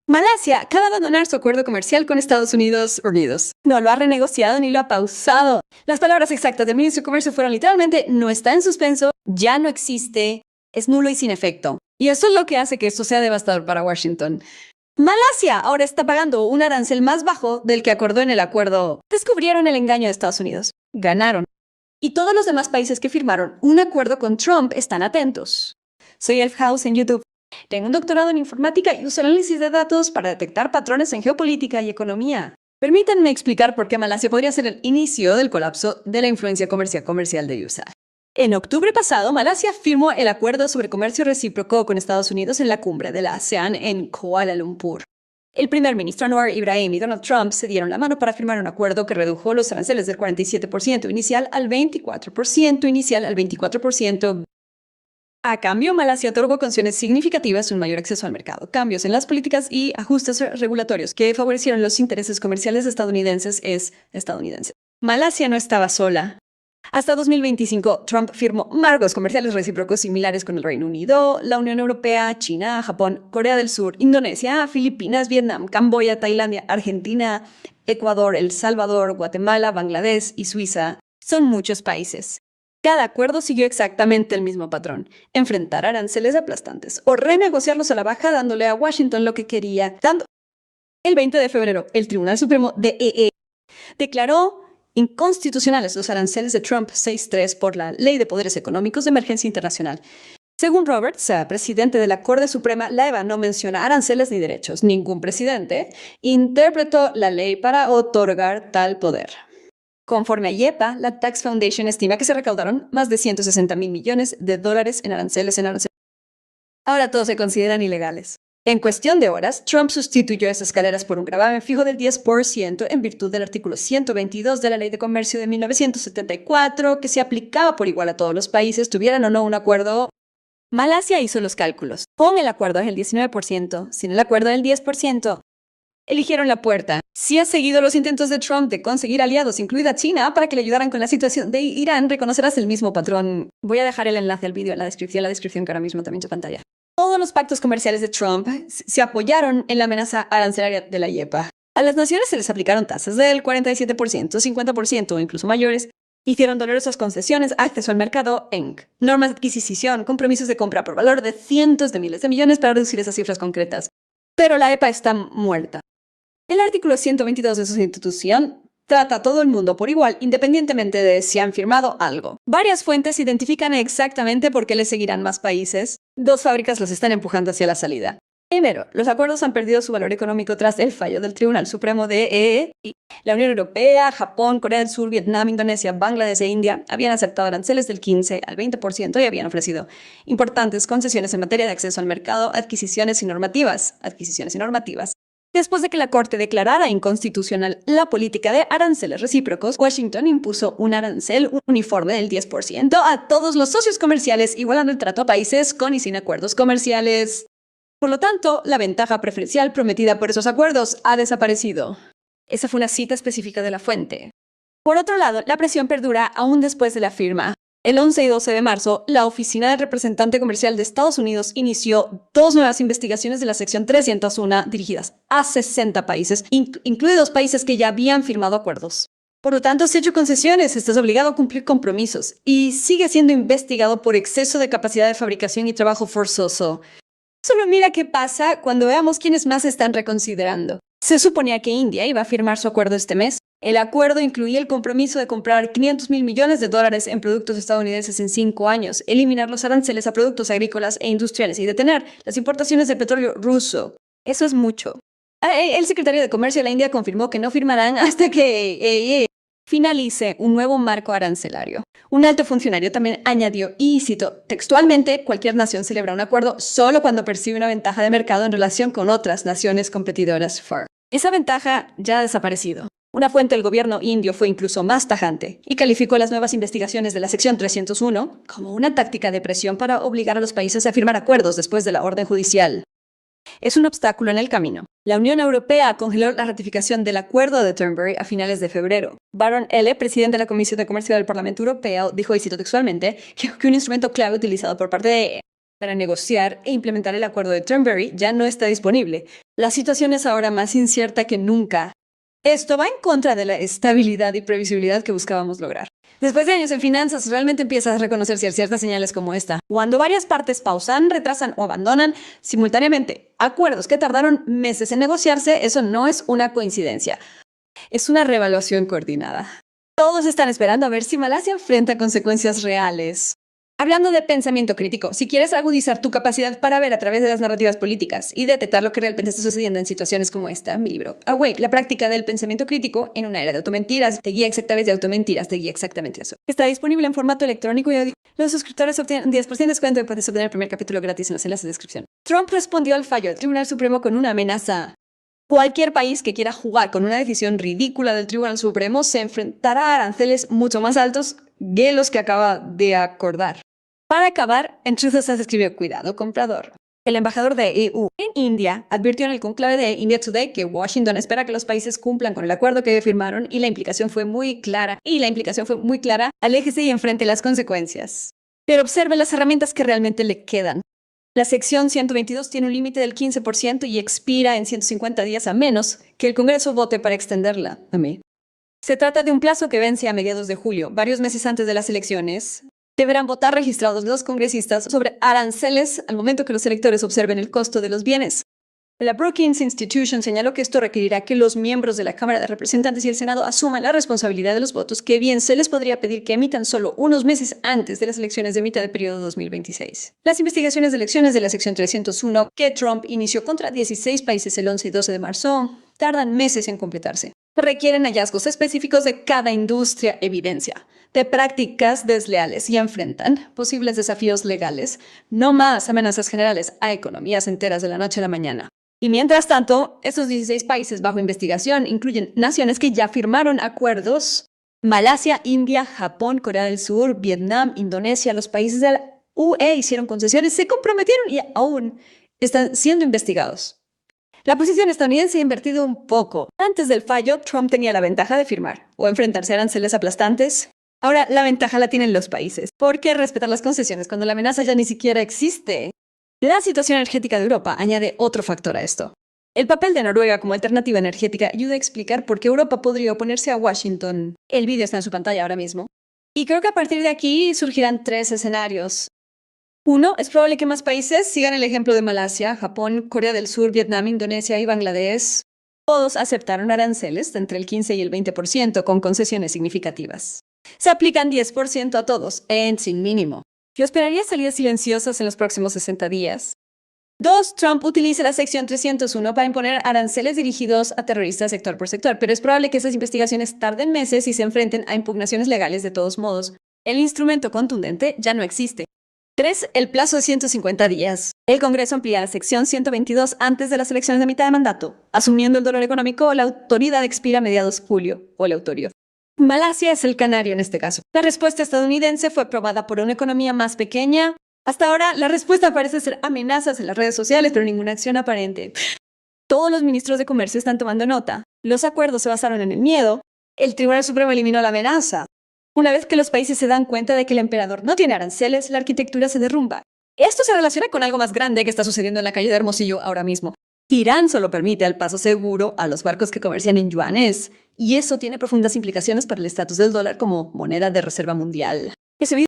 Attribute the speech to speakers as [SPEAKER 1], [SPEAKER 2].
[SPEAKER 1] Malasia acaba de abandonar su acuerdo comercial con Estados Unidos. No lo ha renegociado ni lo ha pausado. Las palabras exactas del ministro de Comercio fueron literalmente: no está en suspenso, ya no existe, es nulo y sin efecto. Y eso es lo que hace que esto sea devastador para Washington. Malasia ahora está pagando un arancel más bajo del que acordó en el acuerdo. Descubrieron el engaño de Estados Unidos. Ganaron. Y todos los demás países que firmaron un acuerdo con Trump están atentos. Soy Elf House en YouTube. Tengo un doctorado en informática y uso el análisis de datos para detectar patrones en geopolítica y economía. Permítanme explicar por qué Malasia podría ser el inicio del colapso de la influencia comercial de USA. En octubre pasado, Malasia firmó el acuerdo sobre comercio recíproco con Estados Unidos en la cumbre de la ASEAN en Kuala Lumpur. El primer ministro Anwar Ibrahim y Donald Trump se dieron la mano para firmar un acuerdo que redujo los aranceles del 47% inicial al 24%. A cambio, Malasia otorgó concesiones significativas, un mayor acceso al mercado, cambios en las políticas y ajustes regulatorios que favorecieron los intereses comerciales estadounidenses. Malasia no estaba sola. Hasta 2025, Trump firmó marcos comerciales recíprocos similares con el Reino Unido, la Unión Europea, China, Japón, Corea del Sur, Indonesia, Filipinas, Vietnam, Camboya, Tailandia, Argentina, Ecuador, El Salvador, Guatemala, Bangladesh y Suiza. Son muchos países. Cada acuerdo siguió exactamente el mismo patrón: enfrentar aranceles aplastantes o renegociarlos a la baja, dándole a Washington lo que quería. El 20 de febrero, el Tribunal Supremo de declaró inconstitucionales los aranceles de Trump 6.3 por la Ley de Poderes Económicos de Emergencia Internacional. Según Roberts, presidente de la Corte Suprema, la EVA no menciona aranceles ni derechos. Ningún presidente interpretó la ley para otorgar tal poder. Conforme a YEPA, la Tax Foundation estima que se recaudaron más de $160 mil millones en aranceles. Ahora todos se consideran ilegales. En cuestión de horas, Trump sustituyó esas escaleras por un gravamen fijo del 10% en virtud del artículo 122 de la Ley de Comercio de 1974, que se aplicaba por igual a todos los países, tuvieran o no un acuerdo. Malasia hizo los cálculos. Con el acuerdo del 19%, sin el acuerdo del 10%. Eligieron la puerta. Si has seguido los intentos de Trump de conseguir aliados, incluida China, para que le ayudaran con la situación de Irán, reconocerás el mismo patrón. Voy a dejar el enlace al vídeo en la descripción que ahora mismo también en pantalla. Todos los pactos comerciales de Trump se apoyaron en la amenaza arancelaria de la YEPA. A las naciones se les aplicaron tasas del 47%, 50% o incluso mayores. Hicieron dolorosas concesiones, acceso al mercado, normas de adquisición, compromisos de compra por valor de cientos de miles de millones para reducir esas cifras concretas. Pero la EPA está muerta. El artículo 122 de su institución trata a todo el mundo por igual, independientemente de si han firmado algo. Varias fuentes identifican exactamente por qué le seguirán más países. 2 fábricas los están empujando hacia la salida. Primero, los acuerdos han perdido su valor económico tras el fallo del Tribunal Supremo de La Unión Europea, Japón, Corea del Sur, Vietnam, Indonesia, Bangladesh e India habían aceptado aranceles del 15 al 20% y habían ofrecido importantes concesiones en materia de acceso al mercado, adquisiciones y normativas. Después de que la Corte declarara inconstitucional la política de aranceles recíprocos, Washington impuso un arancel uniforme del 10% a todos los socios comerciales, igualando el trato a países con y sin acuerdos comerciales. Por lo tanto, la ventaja preferencial prometida por esos acuerdos ha desaparecido. Esa fue una cita específica de la fuente. Por otro lado, la presión perdura aún después de la firma. El 11 y 12 de marzo, la Oficina del Representante Comercial de Estados Unidos inició 2 nuevas investigaciones de la sección 301 dirigidas a 60 países, incluidos países que ya habían firmado acuerdos. Por lo tanto, si has hecho concesiones, estás obligado a cumplir compromisos y sigue siendo investigado por exceso de capacidad de fabricación y trabajo forzoso. Solo mira qué pasa cuando veamos quiénes más están reconsiderando. Se suponía que India iba a firmar su acuerdo este mes. El acuerdo incluía el compromiso de comprar $500 mil millones en productos estadounidenses en 5 años, eliminar los aranceles a productos agrícolas e industriales y detener las importaciones de petróleo ruso. Eso es mucho. El secretario de Comercio de la India confirmó que no firmarán hasta que finalice un nuevo marco arancelario. Un alto funcionario también añadió, y cito textualmente: cualquier nación celebra un acuerdo solo cuando percibe una ventaja de mercado en relación con otras naciones competidoras. Esa ventaja ya ha desaparecido. Una fuente del gobierno indio fue incluso más tajante y calificó las nuevas investigaciones de la sección 301 como una táctica de presión para obligar a los países a firmar acuerdos después de la orden judicial. Es un obstáculo en el camino. La Unión Europea congeló la ratificación del Acuerdo de Turnberry a finales de febrero. Baron L., presidente de la Comisión de Comercio del Parlamento Europeo, dijo, y cito textualmente, que un instrumento clave utilizado por parte de para negociar e implementar el acuerdo de Turnberry ya no está disponible. La situación es ahora más incierta que nunca. Esto va en contra de la estabilidad y previsibilidad que buscábamos lograr. Después de años en finanzas, realmente empiezas a reconocer ciertas señales como esta. Cuando varias partes pausan, retrasan o abandonan simultáneamente acuerdos que tardaron meses en negociarse, eso no es una coincidencia. Es una reevaluación coordinada. Todos están esperando a ver si Malasia enfrenta consecuencias reales. Hablando de pensamiento crítico, si quieres agudizar tu capacidad para ver a través de las narrativas políticas y detectar lo que realmente está sucediendo en situaciones como esta, mi libro Awake, la práctica del pensamiento crítico en una era de automentiras, te guía exactamente eso. Está disponible en formato electrónico y audio. Los suscriptores obtienen un 10% de descuento y puedes obtener el primer capítulo gratis en los enlaces de descripción. Trump respondió al fallo del Tribunal Supremo con una amenaza. Cualquier país que quiera jugar con una decisión ridícula del Tribunal Supremo se enfrentará a aranceles mucho más altos que los que acaba de acordar. Para acabar, en Truth se escribió: cuidado, comprador. El embajador de EU en India advirtió en el conclave de India Today que Washington espera que los países cumplan con el acuerdo que firmaron y la implicación fue muy clara. Aléjese y enfrente las consecuencias. Pero observe las herramientas que realmente le quedan. La sección 122 tiene un límite del 15% y expira en 150 días a menos que el Congreso vote para extenderla. Se trata de un plazo que vence a mediados de julio, varios meses antes de las elecciones. Deberán votar registrados los congresistas sobre aranceles al momento que los electores observen el costo de los bienes. La Brookings Institution señaló que esto requerirá que los miembros de la Cámara de Representantes y el Senado asuman la responsabilidad de los votos, que bien se les podría pedir que emitan solo unos meses antes de las elecciones de mitad de periodo 2026. Las investigaciones de elecciones de la sección 301 que Trump inició contra 16 países el 11 y 12 de marzo tardan meses en completarse. Requieren hallazgos específicos de cada industria, evidencia de prácticas desleales y enfrentan posibles desafíos legales, no más amenazas generales a economías enteras de la noche a la mañana. Y mientras tanto, estos 16 países bajo investigación incluyen naciones que ya firmaron acuerdos: Malasia, India, Japón, Corea del Sur, Vietnam, Indonesia. Los países de la UE hicieron concesiones, se comprometieron y aún están siendo investigados. La posición estadounidense ha invertido un poco. Antes del fallo, Trump tenía la ventaja de firmar o enfrentarse a aranceles aplastantes. Ahora la ventaja la tienen los países. ¿Por qué respetar las concesiones cuando la amenaza ya ni siquiera existe? La situación energética de Europa añade otro factor a esto. El papel de Noruega como alternativa energética ayuda a explicar por qué Europa podría oponerse a Washington. El vídeo está en su pantalla ahora mismo. Y creo que a partir de aquí surgirán 3 escenarios. 1. Es probable que más países sigan el ejemplo de Malasia, Japón, Corea del Sur, Vietnam, Indonesia y Bangladesh. Todos aceptaron aranceles de entre el 15 y el 20% con concesiones significativas. Se aplican 10% a todos, sin mínimo. Yo esperaría salidas silenciosas en los próximos 60 días. 2. Trump utiliza la sección 301 para imponer aranceles dirigidos a terroristas sector por sector, pero es probable que esas investigaciones tarden meses y se enfrenten a impugnaciones legales de todos modos. El instrumento contundente ya no existe. 3. El plazo de 150 días. El Congreso amplía la sección 122 antes de las elecciones de mitad de mandato. Asumiendo el dolor económico, la autoridad expira a mediados de julio, o el autorio. Malasia es el canario en este caso. La respuesta estadounidense fue aprobada por una economía más pequeña. Hasta ahora, la respuesta parece ser amenazas en las redes sociales, pero ninguna acción aparente. Todos los ministros de comercio están tomando nota. Los acuerdos se basaron en el miedo. El Tribunal Supremo eliminó la amenaza. Una vez que los países se dan cuenta de que el emperador no tiene aranceles, la arquitectura se derrumba. Esto se relaciona con algo más grande que está sucediendo en la calle de Hermosillo ahora mismo. Irán solo permite el paso seguro a los barcos que comercian en yuanes, y eso tiene profundas implicaciones para el estatus del dólar como moneda de reserva mundial. Ese video